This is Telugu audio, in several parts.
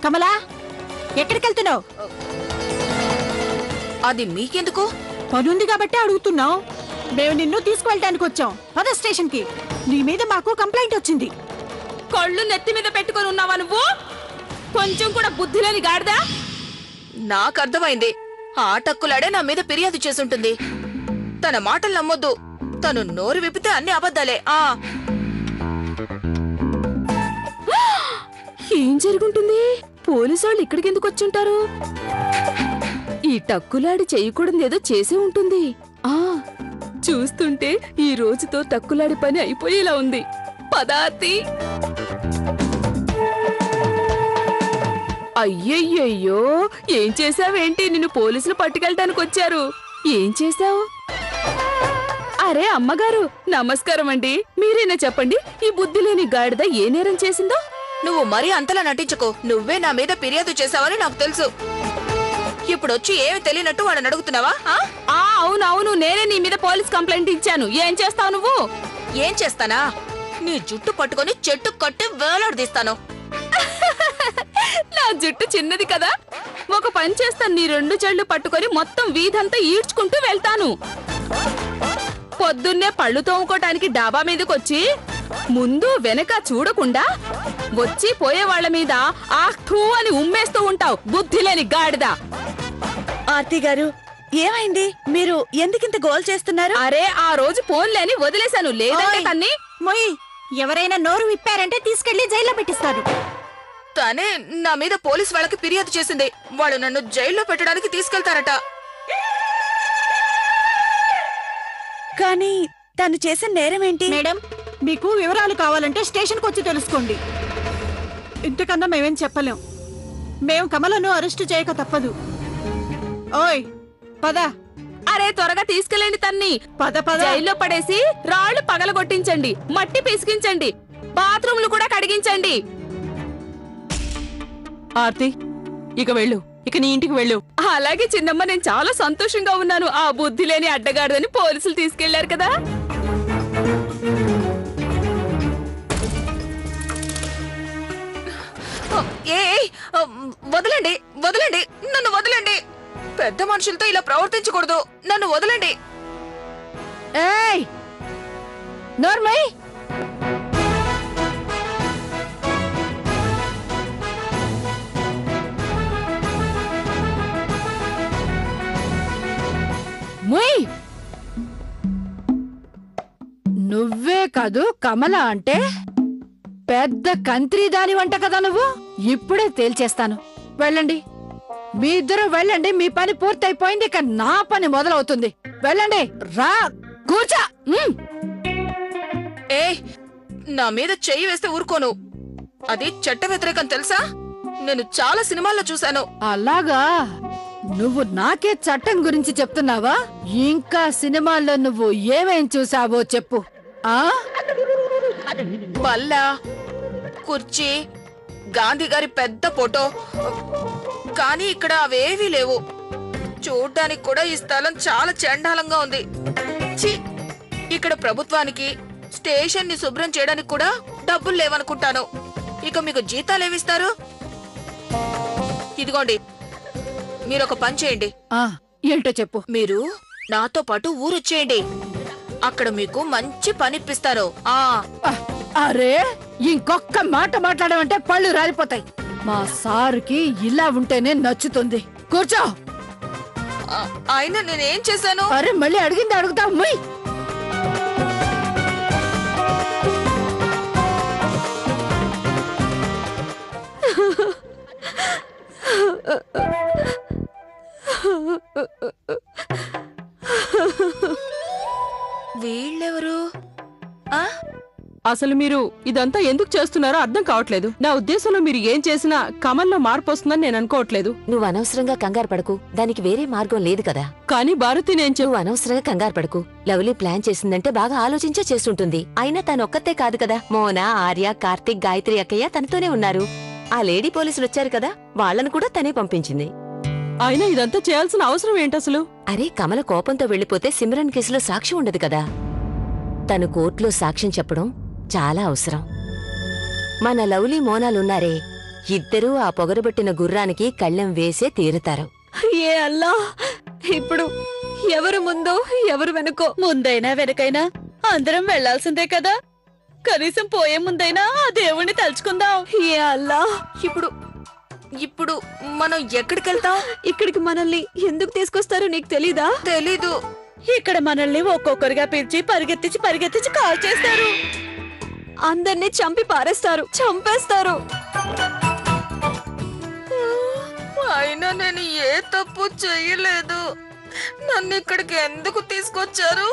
కమలా, ఎక్కడికెళ్తున్నావు? అది మీకెందుకు? పనుంది కాబట్టి అడుగుతున్నావు. మేము నిన్ను తీసుకువెళ్ళటానికి వచ్చాం. పద స్టేషన్ కి. నీ మీద మాకు కంప్లైంట్ వచ్చింది. కళ్ళు నెత్తి మీద పెట్టుకొని ఉన్నావా నువ్వు? కొంచెం కూడా బుద్ధి లేని గాడిదా. నాకు అర్థమైంది. ఆ టక్కులాడే నా మీద ఫిర్యాదు చేసుంటుంది. తన మాటలు నమ్మొద్దు. తను నోరు విప్పితే అన్ని అబద్ధాలే. ఏం జరుగుంటుంది? పోలీసోళ్ళు ఇక్కడికి ఎందుకు వచ్చుంటారు? ఈ టక్కులాడి చేయకూడదేదో చేసే ఉంటుంది. చూస్తుంటే ఈ రోజుతో టక్కులాడి పని అయిపోయేలా ఉంది. పదాతి. అయ్యయ్యో, ఏం చేసావేంటి? నిన్ను పోలీసులు పట్టుకెళ్ళటానికి వచ్చారు. ఏం చేశావు? అరే అమ్మగారు, నమస్కారం అండి. మీరేనా చెప్పండి, ఈ బుద్ధి లేని గాడిద ఏ నేరం చేసిందో? నువ్వు మరీ అంతలా నటించుకో. నువ్వే నా మీద ఫిర్యాదు చేశావని నాకు తెలుసు. ఇప్పుడొచ్చి ఏమి తెలియనట్టు వాడని అడుగుతున్నావా? అవునవును, నేనే నీ మీద పోలీస్ కంప్లైంట్ ఇచ్చాను. ఏం చేస్తావు నువ్వు? ఏం చేస్తానా? నీ జుట్టు పట్టుకొని చెట్టు కట్టి వేలాడదీస్తాను. నా జుట్టు చిన్నది కదా, ఒక పని చేస్తాను. నీ 2 చెళ్ళు పట్టుకొని మొత్తం వీధంతా ఈడ్చుకుంటూ వెళ్తాను. పొద్దున్నే పళ్ళు తోముకోటానికి డాబా మీదకొచ్చి ముందు వెనక చూడకుండా వచ్చి పోయే వాళ్ల మీద ఆహ్తూ అని ఉమ్మేస్తూ ఉంటావు. బుద్ధి లేని గాడిద. ఆర్తి గారు, ఏమైంది? మీరు ఎందుకింత గోల్ చేస్తున్నారు? అరే, ఆ రోజు ఫోన్లేని వదిలేశాను. లేదంటే తన్ని మొయ్, ఎవరైనా నోరు విప్పారంటే తీసుకెళ్లి జైల్లో పెట్టిస్తారు. తనే నా మీద పోలీస్ వాళ్ళకి ఫిర్యాదు చేసింది. వాళ్ళు నన్ను జైల్లో పెట్టడానికి తీసుకెళ్తారట. కానీ తను చేసిన నేరం ఏంటి? మేడం, మీకు వివరాలు కావాలంటే స్టేషన్కి వచ్చి తెలుసుకోండి. ఇంతకన్నా మేమేం చెప్పలేం. మేము కమలను అరెస్టు చేయక తప్పదు. ఓయ్ పద. అరే, త్వరగా తీసుకెళ్ళండి తన్ని. పద పద. జైల్లో పడేసి రాళ్లు పగలగొట్టించండి, మట్టి పిసికించండి, బాత్రూంలు కూడా కడిగించండి. ఆర్తి, ఇక వెళ్ళు. ఇక నీ ఇంటికి వెళ్ళు. అలాగే చిన్నమ్మ, నేను చాలా సంతోషంగా ఉన్నాను. ఆ బుద్ధి లేని అడ్డగాడదని పోలీసులు తీసుకెళ్లారు కదా. వదలండి, వదలండి, నన్ను వదలండి. పెద్ద మనుషులతో ఇలా ప్రవర్తించకూడదు. నన్ను వదలండి. ఏయ్ నోర్మై, ముయ్. నువ్వే కాదు కమల అంటే పెద్ద కంత్రి దాని వంట కదా నువ్వు. ఇప్పుడే తేల్చేస్తాను. వెళ్ళండి, మీ ఇద్దరు వెళ్ళండి. మీ పని పూర్తయిపోయింది. ఇక నా పని మొదలవుతుంది. వెళ్ళండి. రా, కూర్చో. ఏ, నా మీద చెయ్యి వేస్తే ఊరుకోను. అది చట్ట వ్యతిరేకం తెలుసా? నేను చాలా సినిమాల్లో చూశాను. అలాగా? నువ్వు నాకే చట్టం గురించి చెప్తున్నావా? ఇంకా సినిమాల్లో నువ్వు ఏమేం చూసావో చెప్పు. బల్ల, కుర్చీ, గాంధీ గారి పెద్ద ఫోటో. కానీ ఇక్కడ అవేవీ లేవు. చూడ్డానికి కూడా ఈ స్థలం చాలా చండాలంగా ఉంది. ఛీ! ఇక్కడ ప్రభుత్వానికి స్టేషన్ ని శుభ్రం చేయడానికి కూడా డబ్బులు లేవనుకుంటాను. ఇక మీకు జీతాలేవిస్తారు? ఇదిగోండి, మీరొక పని చేయండి. ఏంటో చెప్పు. మీరు నాతో పాటు ఊరొచ్చేయండి. అక్కడ మీకు మంచి పనిప్పిస్తారు. అరే, ఇంకొక్క మాట మాట్లాడమంటే పళ్ళు రాలిపోతాయి. మా సారుకి ఇలా ఉంటేనే నచ్చుతుంది. కూర్చో. అయినా నేనేం చేశాను? అరే, మళ్ళీ అడిగింది అడుగుతావు. ముయ్. వీళ్ళెవరు? అసలు మీరు ఇదంతా ఎందుకు చేస్తున్నారో అర్థం కావట్లేదు. నా ఉద్దేశంలో మీరు ఏం చేసినా కమల్లో మార్పు వస్తుందని నేను అనుకోవట్లేదు. నువ్వు అనవసరంగా కంగారు పడకు. దానికి వేరే మార్గం లేదు కదా. కానీ భారతి, నువ్వు అనవసరంగా కంగారు పడకు. లవ్లీ ప్లాన్ చేసిందంటే బాగా ఆలోచించే చేస్తుంటుంది. అయినా తనొక్కతే కాదు కదా. మోనా, ఆర్య, కార్తిక్, గాయత్రి అక్కయ్య తనతోనే ఉన్నారు. ఆ లేడీ పోలీసులు వచ్చారు కదా, వాళ్లను కూడా తనే పంపించింది. అయినా ఇదంతా చేయాల్సిన అవసరం ఏంటసలు? అరే, కమల కోపంతో వెళ్లిపోతే సిమ్రన్ కేసులో సాక్ష్యం ఉండదు కదా. తను కోర్టులో సాక్ష్యం చెప్పడం చాలా అవసరం. మన లవ్లీ మోనాలున్నారే, ఇద్దరూ ఆ పొగరబట్టిన గుర్రానికి కళ్ళెం వేసే తీరుతారు. ఏ అల్లా, ఇప్పుడు ఎవరు ముందో ఎవరు వెనుకో? ముందైనా వెనకైనా అందరం వెళ్లాల్సిందే కదా. కనీసం పోయే ముందైనా ఆ దేవుణ్ణి తలుచుకుందాం. ఏ అల్లా, ఇప్పుడు ఇప్పుడు మనం ఎక్కడికి వెళ్తాం? ఇక్కడికి మనల్ని ఎందుకు తీసుకొస్తారో నీకు తెలీదా? తెలీదు. ఇక్కడ మనల్ని ఒక్కొక్కరిగా పిలిచి పరిగెత్తించి కాల్ చేస్తారు. అందరినీ చంపి పారేస్తారు, చంపేస్తారు. అయినా నేను ఏ తప్పు చెయ్యలేదు. నన్ను ఇక్కడికి ఎందుకు తీసుకొచ్చారు?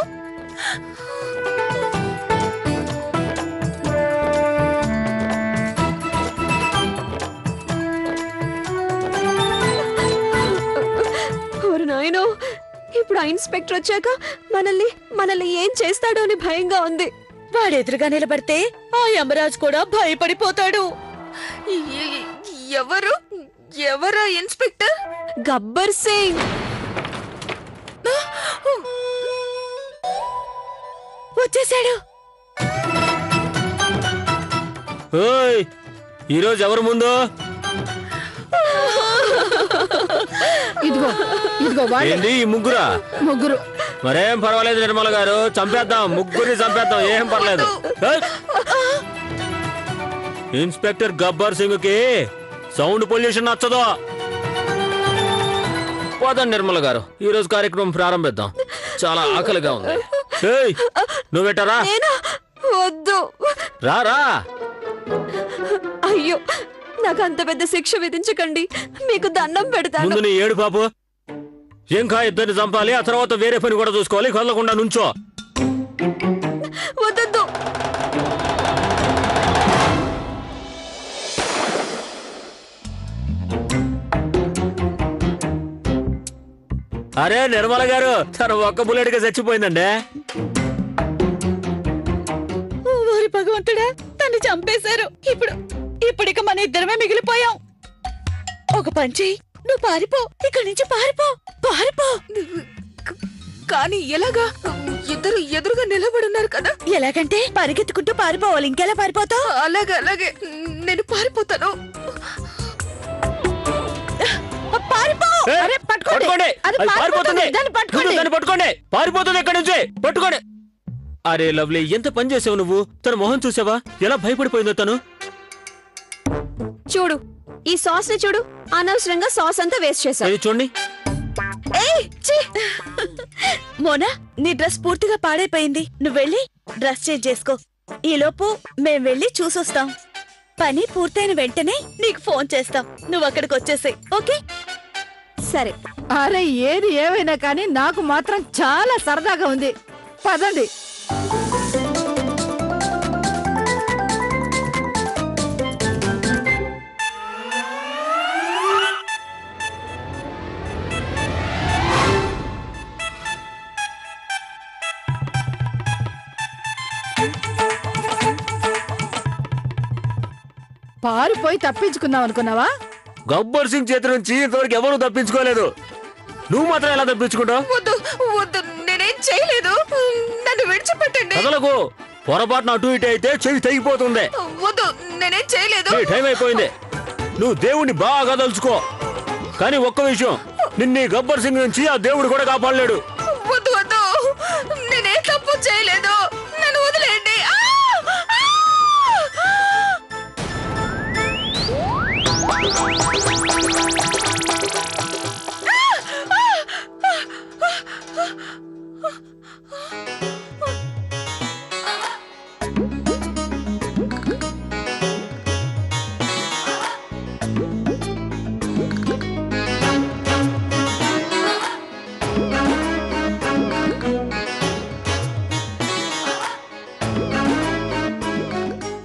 ఓరి నాయనో, ఇప్పుడు ఆ ఇన్స్పెక్టర్ వచ్చాక మనల్ని ఏం చేస్తాడో అని భయంగా ఉంది. వాడెదురుగా నిలబడితే ఆ యమరాజు కూడా భయపడిపోతాడు. ఎవరా ఇన్స్పెక్టర్? గబ్బర్ సింగ్. వచ్చేసాడు. ఓయ్, ఈరోజు ఎవరు ముందు? ఇదిగో వాళ్ళే ఏంది ఈ ముగ్గురా? ముగ్గురు. మరేం పర్వాలేదు నిర్మల గారు, చంపేద్దాం, ముగ్గురిని చంపేద్దాం, ఏం పర్లేదు. ఏయ్! ఇన్స్పెక్టర్ గబ్బర్ సింగ్ కి సౌండ్ పొల్యూషన్ నచ్చదు. పోదాం నిర్మల గారు, ఈ రోజు కార్యక్రమం ప్రారంభిద్దాం. చాలా ఆకలిగా ఉంది. ఏయ్, నువ్వెట్టరా? వద్దు. రారా. అయ్యో, నాకు అంత పెద్ద శిక్ష విధించకండి, మీకు దండం పెడతాను. ముందు నీ ఏడు పాపు. ఇంకా ఇద్దరిని చంపాలి, ఆ తర్వాత వేరే పని కూడా చూసుకోవాలి. కదలకుండా నుంచో. వద్దు. అరే నిర్మల గారు, తను ఒక్క బుల్లెట్ గా చచ్చిపోయిందండి. ఓరి భగవంతుడా, తన్ని చంపేశారు. ఇప్పుడిక మన ఇద్దరమే మిగిలిపోయాం. ఒక పంచి, నువ్వు పారిపో, ఇక్కడి నుంచి పారిపో. కానీ ఎలాగా? ఇద్దరు ఎదురుగా నిలబడున్నారు కదా. ఎలాగంటే పరిగెత్తుకుంటూ పారిపోవాలి. ఇంకెలా పారిపోతావు? అలాగే నేను పారిపోతాను. పారిపో. ఏయ్, అరే, పట్టుకోండి. అది అది పారిపోతుంది. దాన్ని పట్టుకోండి. ముందు దాన్ని పట్టుకోండి. పారిపోతుంది ఇక్కడి నుంచి. పట్టుకోండి. అరే లవ్లీ, ఎంత పని చేసావు నువ్వు. తన మొహం చూసావా, ఎలా భయపడిపోయిందో తను. చూడు, ఈ సాస్ ని చూడు. అనవసరంగా సాస్ అంతా వేస్ట్ చేశావు. ఇది చూడండి. మోనా, నీ డ్రెస్ పూర్తిగా పాడైపోయింది. నువ్వు వెళ్ళి డ్రెస్ చేంజ్ చేసుకో. ఈలోపు మేం వెళ్ళి చూసొస్తాం. పని పూర్తయిన వెంటనే నీకు ఫోన్ చేస్తాం. నువ్వు అక్కడికి వచ్చేసాయి. ఓకే? సరే. అరే ఏది ఏమైనా కానీ నాకు మాత్రం చాలా సరదాగా ఉంది. పదండి. పారిపోయి తప్పించుకుందాం అనుకున్నావా? గబ్బర్ సింగ్ చేతి నుంచి ఇంతవరకు ఎవరు తప్పించుకోలేదు. నువ్వు మాత్రం ఎలా తప్పించుకుంటావు? వద్దు, నేనేం చేయలేదు. నన్ను విడిచిపెట్టండి. కదలకు. పొరపాటున అటు ఇటు అయితే చెవి తెగిపోతుంది. వద్దు, నేనేం చేయలేదు. ఈ టైం అయిపోయింది. నువ్వు దేవుణ్ణి బాగా తలుచుకో. కానీ ఒక్క విషయం, నిన్ను గబ్బర్ సింగ్ నుంచి ఆ దేవుడు కూడా కాపాడలేడు. వద్దు, నేనే తప్పు చేయలేదు. నన్ను వదిలేయండి.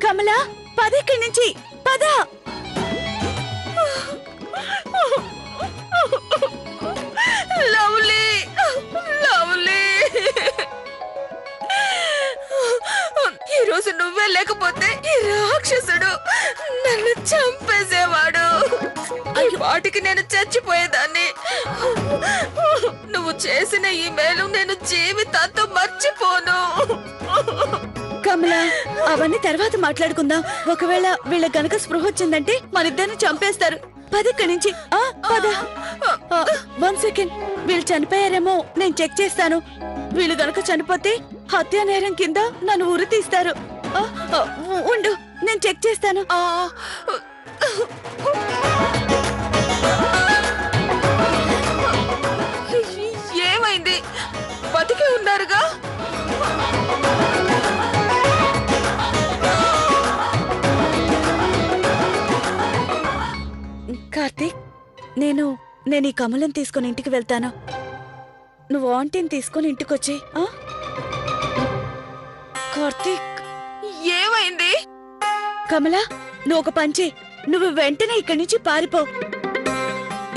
కమలా, పదక్కడి నుంచి పద. లవ్లీ. ఈరోజు నువ్వే లేకపోతే ఈ రాక్షసుడు నన్ను చంపేసేవాడు. వాటికి నేను చచ్చిపోయేదాన్ని. నువ్వు చేసిన ఈ మేలు నేను జీవితాంతం మర్చిపోను. కమలా అవన్నీ తర్వాత మాట్లాడుకుందాం. ఒకవేళ వీళ్ళ గనక స్పృహ వచ్చిందంటే మనిద్దరిని చంపేస్తారు. పదిక్కడి నుంచి. పద. 1 సెకండ్. వీళ్ళు చనిపోయారేమో నేను చెక్ చేస్తాను. వీళ్ళు గనక చనిపోతే హత్యా నేరం కింద నన్ను ఉరి తీస్తారు. ఉండు, నేను చెక్ చేస్తాను. ఏమైంది? బతికి ఉన్నారుగా? కార్తీక్, నేను ఈ కమలం తీసుకుని ఇంటికి వెళ్తాను. నువ్వు ఆంటీని తీసుకుని ఇంటికొచ్చి. కార్తీక్, ఏమైంది? కమలా, నువ్వు ఒక పంచి. నువ్వు వెంటనే ఇక్కడి నుంచి పారిపో.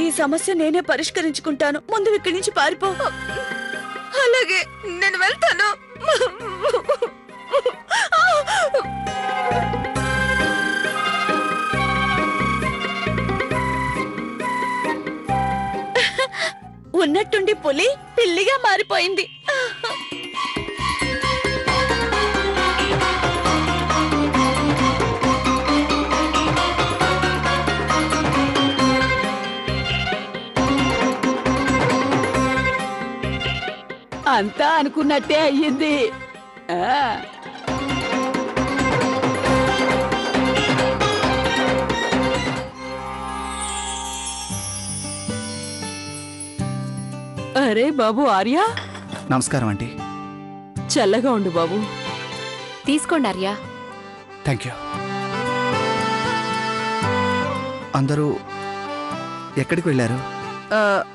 ఈ సమస్య నేనే పరిష్కరించుకుంటాను. ముందు ఇక్కడి నుంచి పారిపో. అలాగే, నేను వెళ్తాను. ఉన్నట్టుండి పులి పిల్లిగా మారిపోయింది. అంతా అనుకున్నట్టే అయ్యింది. అరే బాబు ఆర్య, నమస్కారం ఆంటీ. చల్లగా ఉండు బాబు. తీసుకోండి ఆర్య. Thank you. అందరూ ఎక్కడికి వెళ్ళారు?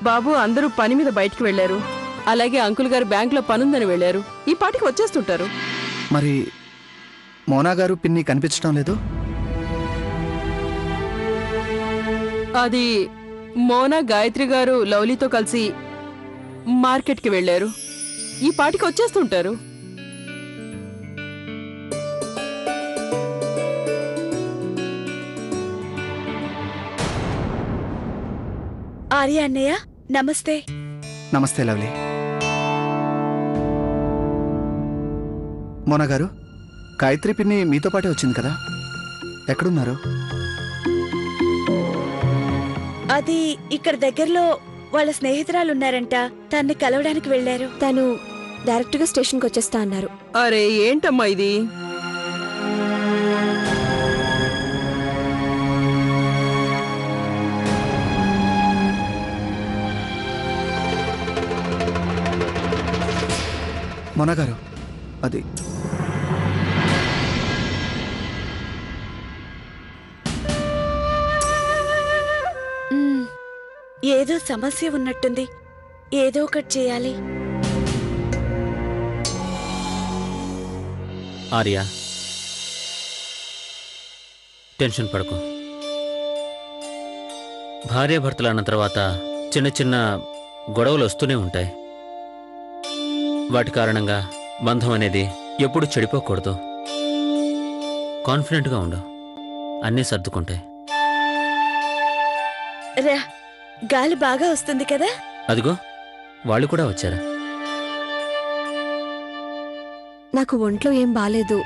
బాబు, అందరూ పని మీద బయటికి వెళ్లారు. అలాగే అంకుల్ గారు బ్యాంకులో పనుందని వెళ్లారు. ఈ పాటికి వచ్చేస్తుంటారు. మరి మోనా గారు పిన్ని కనిపించడం లేదు? అది మోనా గాయత్రి గారు లవ్లీతో కలిసి మార్కెట్కి వెళ్లారు. ఈ పాటికి వచ్చేస్తుంటారు. ఆర్య అన్నయ్య, నమస్తే. నమస్తే లవ్లీ. మోనా గారు, గాయత్రి పిన్ని మీతో పాటే వచ్చింది కదా, ఎక్కడున్నారు? అది ఇక్కడ దగ్గరలో వాళ్ళ స్నేహితురాలు ఉన్నారంట. తన్ని కలవడానికి వెళ్లారు. తను డైరెక్ట్ గా స్టేషన్ కి వచ్చేస్తా అన్నారు. అరే ఏంటమ్మా ఇది? మోనా గారు, అది ఏదో సమస్య ఉన్నట్టుంది. ఏదో ఒకటి చేయాలి. ఆర్య, టెన్షన్ పడకు. భార్యాభర్తలు అన్న తర్వాత చిన్న చిన్న గొడవలు వస్తూనే ఉంటాయి. వాటి కారణంగా బంధం అనేది ఎప్పుడు చెడిపోకూడదు. కాన్ఫిడెంట్గా ఉండు, అన్నీ సర్దుకుంటాయి. రా, గాలి బాగా వస్తుంది కదా. అదిగో వాళ్ళు కూడా వచ్చారా? నాకు ఒంట్లో ఏం బాలేదు,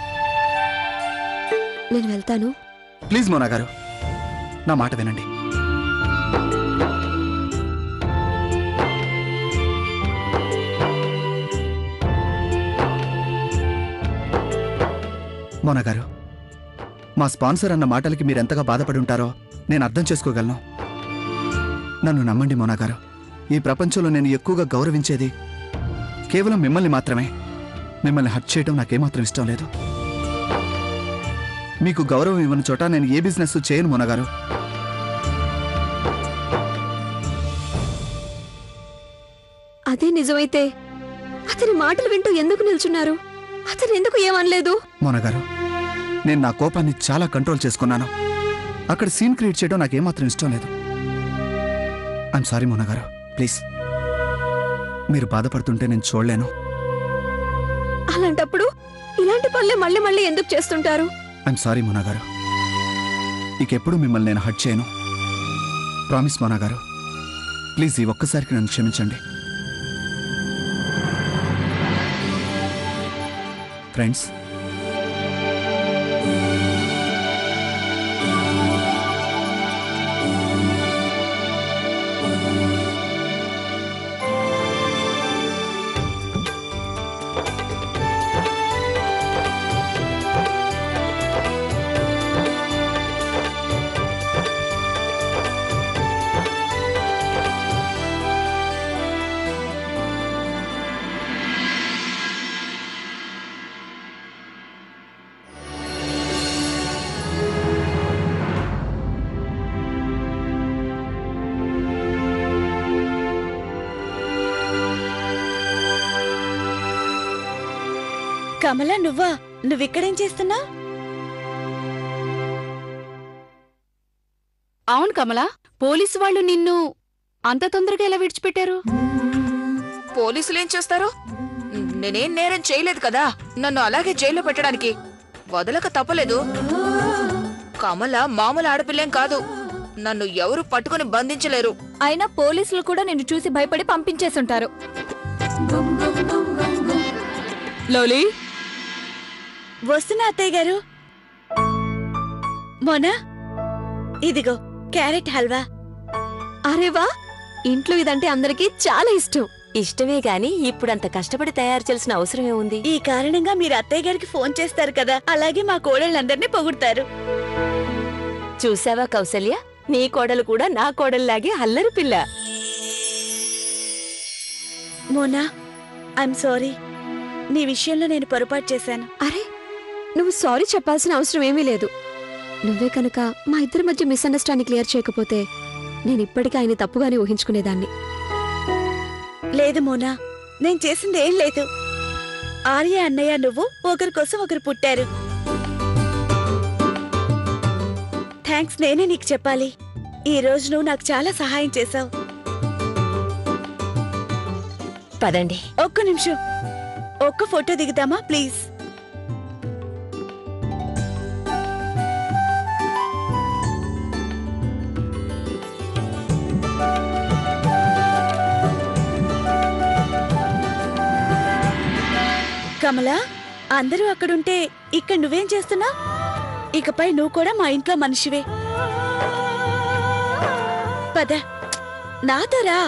నేను వెళ్తాను. ప్లీజ్ మోనా గారు, నా మాట వినండి. మోనా గారు, మా స్పాన్సర్ అన్న మాటలకి మీరెంతగా బాధపడి ఉంటారో నేను అర్థం చేసుకోగలను. నన్ను నమ్మండి మోనా గారు, ఈ ప్రపంచంలో నేను ఎక్కువగా గౌరవించేది కేవలం మిమ్మల్ని మాత్రమే. మిమ్మల్ని హర్ట్ చేయడం నాకేమాత్రం ఇష్టం లేదు. మీకు గౌరవం ఇవ్వని చోట నేను ఏ బిజినెస్ చేయను మోనా గారు. అదే నిజమైతే అతని మాటలు వింటూ ఎందుకు నిల్చున్నారు? అతను ఎందుకు ఏమనలేదు? మోనా గారు, నేను నా కోపాన్ని చాలా కంట్రోల్ చేసుకున్నాను. అక్కడ సీన్ క్రియేట్ చేయడం నాకేమాత్రం ఇష్టం లేదు. ఐఎమ్ సారీ మోనా గారు, ప్లీజ్. మీరు బాధపడుతుంటే నేను చూడలేను. అలాంటప్పుడు ఇలాంటి పనులే మళ్ళీ మళ్ళీ ఎందుకు చేస్తుంటారు? ఐఎమ్ సారీ మోనా గారు, ఇకెప్పుడు మిమ్మల్ని నేను హర్ట్ చేయను. ప్రామిస్ మోనా గారు, ప్లీజ్ ఈ ఒక్కసారికి నన్ను క్షమించండి. ఫ్రెండ్స్, కమల నువ్వా? నువ్విక్కడేం చేస్తున్నా? అవును కమలా, పోలీసు వాళ్ళు నిన్ను అంత తొందరగా ఎలా విడిచిపెట్టారు? పోలీసులేం చేస్తారు? నేనేం నేరం చేయలేదు కదా, నన్ను అలాగే జైల్లో పెట్టడానికి వదలక తప్పలేదు. కమల మామూలు ఆడపిల్లేం కాదు, నన్ను ఎవరు పట్టుకుని బంధించలేరు. అయినా పోలీసులు కూడా నిన్ను చూసి భయపడి పంపించేసుంటారు. లవ్లీ, వస్తున్నా అత్తయ్య గారు. మోనా, ఇదిగో క్యారెట్ హల్వా. అరే వా, ఇంట్లో ఇదంటే అందరికీ చాలా ఇష్టం. ఇష్టమే గాని ఇప్పుడంత కష్టపడి తయారు చేయాల్సిన అవసరం ఏముంది? ఈ కారణంగా మీరు అత్తయ్య గారికి ఫోన్ చేస్తారు కదా, అలాగే మా కోడళ్ళందరినీ పొగుడతారు. చూసావా కౌసల్య, నీ కోడలు కూడా నా కోడల్లాగే అల్లరి పిల్ల. Mona, I'm sorry. నీ విషయంలో నేను పొరపాటు చేశాను. అరే, నువ్వు సారీ చెప్పాల్సిన అవసరం ఏమీ లేదు. నువ్వే కనుక మా ఇద్దరి మధ్య మిస్అండర్స్టాండింగ్ క్లియర్ చేయకపోతే నేను ఇప్పటికీ ఆయన తప్పుగానే ఊహించుకునేదాన్ని. లేదు మోనా, నేను చేసింది ఏం లేదు. ఆర్య అన్నయ్య నువ్వు ఒకరి కోసం ఒకరు పుట్టారు. థ్యాంక్స్ నేనే నీకు చెప్పాలి. ఈ రోజు నువ్వు నాకు చాలా సహాయం చేశావు. పదండి. ఒక్క నిమిషం, ఒక్క ఫోటో దిగుతామా ప్లీజ్? కమలా, అందరూ అక్కడుంటే ఇక్కడ నువ్వేం చేస్తున్నా? ఇకపై నువ్వు కూడా మా ఇంట్లో మనిషివే. పద, నాతో రా.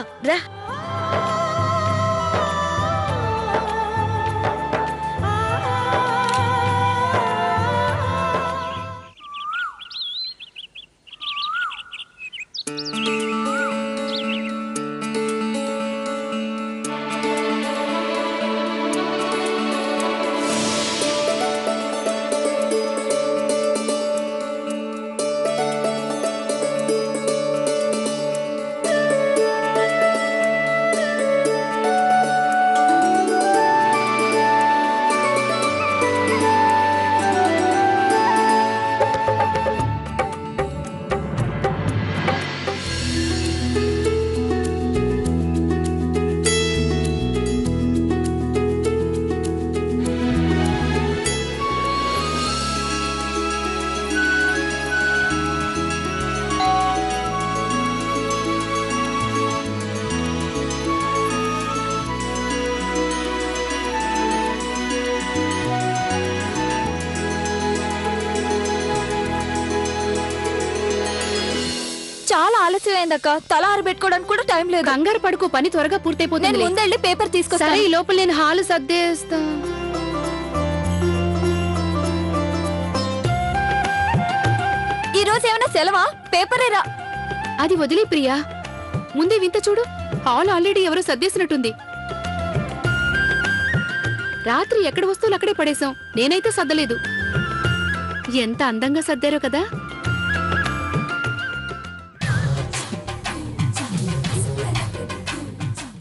చాలా ఆలస్యం అయిందక్క. తల ఆరబెట్టుకోవడానికి కూడా టైం లేదు. కంగారు పడుకో, పని త్వరగా నేను పూర్తయిపోతుంది. ముందెళ్ళి పేపర్ సరే, తీసుకొస్తాను. ఈ లోపల నేను హాలు సర్దేస్తా. ఈ రోజు ఏమైనా సెలవా? పేపరేరా. అది వదిలే ప్రియా, ముందే వింత చూడు. హాల్ ఆల్రెడీ ఎవరో సర్దేసినట్టుంది. రాత్రి ఎక్కడ వస్తువులు అక్కడే పడేశాం. నేనైతే సర్దలేదు. ఎంత అందంగా సర్దారో కదా.